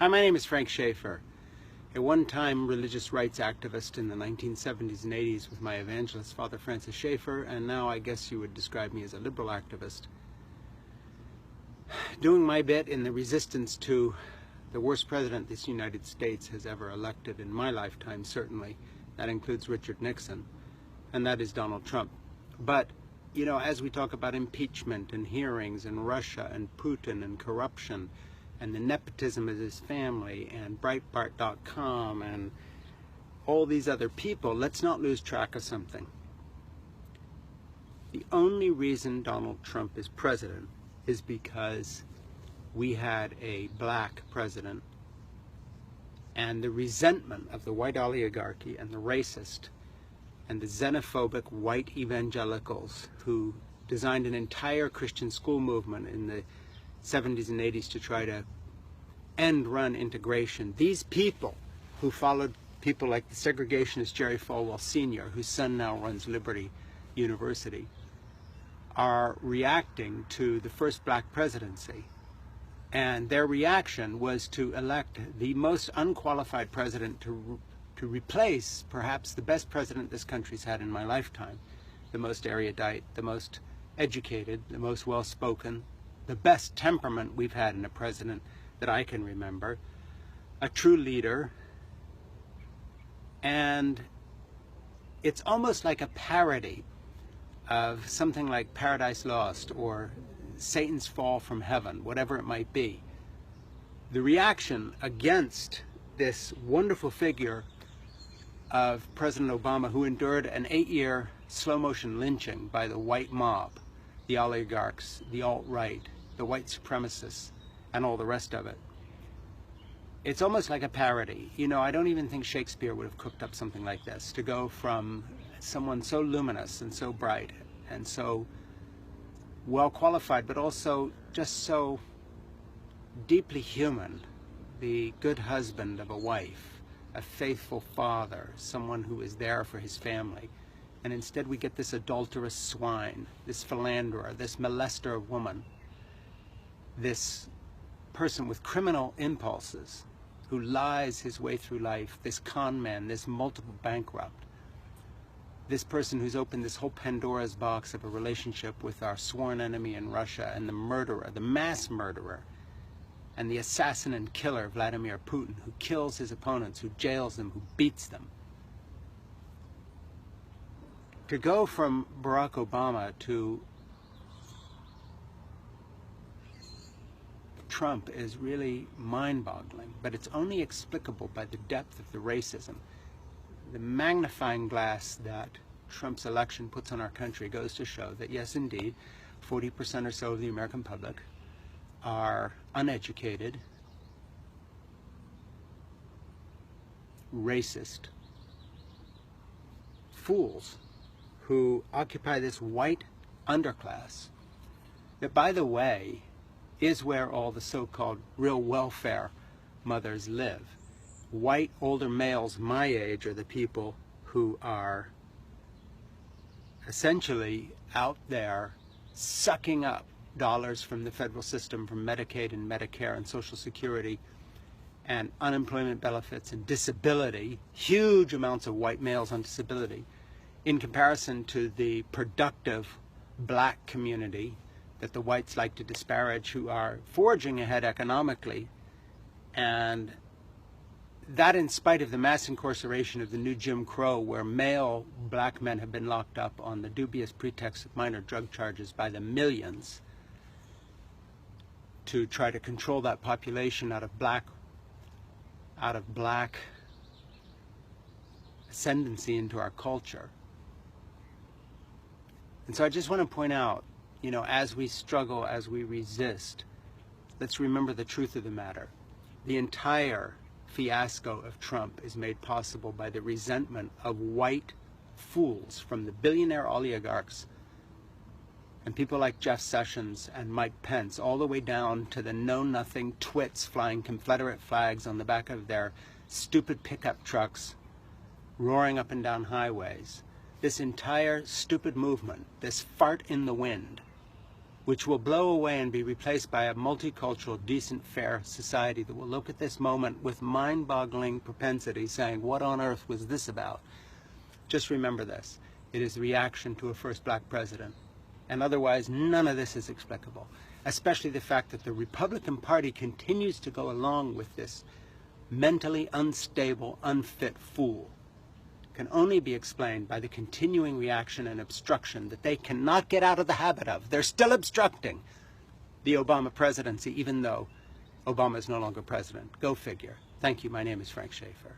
Hi, my name is Frank Schaefer, a one-time religious rights activist in the 1970s and 80s with my evangelist, Father Francis Schaefer, and now I guess you would describe me as a liberal activist. Doing my bit in the resistance to the worst president this United States has ever elected in my lifetime, certainly. That includes Richard Nixon, and that is Donald Trump. But, you know, as we talk about impeachment and hearings and Russia and Putin and corruption and the nepotism of his family and Breitbart.com and all these other people, let's not lose track of something. The only reason Donald Trump is president is because we had a black president, and the resentment of the white oligarchy and the racist and the xenophobic white evangelicals who designed an entire Christian school movement in the 70s and 80s to try to end-run integration. These people who followed people like the segregationist Jerry Falwell Sr., whose son now runs Liberty University, are reacting to the first black presidency. And their reaction was to elect the most unqualified president to replace perhaps the best president this country's had in my lifetime, the most erudite, the most educated, the most well-spoken, the best temperament we've had in a president that I can remember, a true leader. And it's almost like a parody of something like Paradise Lost or Satan's Fall from Heaven, whatever it might be. The reaction against this wonderful figure of President Obama, who endured an 8-year slow-motion lynching by the white mob, the oligarchs, the alt-right, the white supremacists, and all the rest of it. It's almost like a parody. You know, I don't even think Shakespeare would have cooked up something like this, to go from someone so luminous and so bright and so well qualified, but also just so deeply human, the good husband of a wife, a faithful father, someone who is there for his family. And instead we get this adulterous swine, this philanderer, this molester of woman, this person with criminal impulses who lies his way through life, this con man, this multiple bankrupt, this person who's opened this whole Pandora's box of a relationship with our sworn enemy in Russia, and the murderer, the mass murderer, and the assassin and killer Vladimir Putin, who kills his opponents, who jails them, who beats them. To go from Barack Obama to Trump is really mind-boggling, but it's only explicable by the depth of the racism. The magnifying glass that Trump's election puts on our country goes to show that, yes, indeed, 40% or so of the American public are uneducated, racist fools who occupy this white underclass that, by the way, is where all the so-called real welfare mothers live. White older males my age are the people who are essentially out there sucking up dollars from the federal system, from Medicaid and Medicare and Social Security and unemployment benefits and disability, huge amounts of white males on disability, in comparison to the productive black community that the whites like to disparage, who are forging ahead economically, and that in spite of the mass incarceration of the new Jim Crow, where male black men have been locked up on the dubious pretext of minor drug charges by the millions to try to control that population out of black ascendancy into our culture. And so I just want to point out, you know, as we struggle, as we resist, let's remember the truth of the matter. The entire fiasco of Trump is made possible by the resentment of white fools, from the billionaire oligarchs and people like Jeff Sessions and Mike Pence, all the way down to the know-nothing twits flying Confederate flags on the back of their stupid pickup trucks, roaring up and down highways. This entire stupid movement, this fart in the wind, which will blow away and be replaced by a multicultural, decent, fair society that will look at this moment with mind-boggling propensity, saying, what on earth was this about? Just remember this. It is the reaction to a first black president. And otherwise, none of this is explicable, especially the fact that the Republican Party continues to go along with this mentally unstable, unfit fool. Can only be explained by the continuing reaction and obstruction that they cannot get out of the habit of. They're still obstructing the Obama presidency, even though Obama is no longer president. Go figure. Thank you. My name is Frank Schaefer.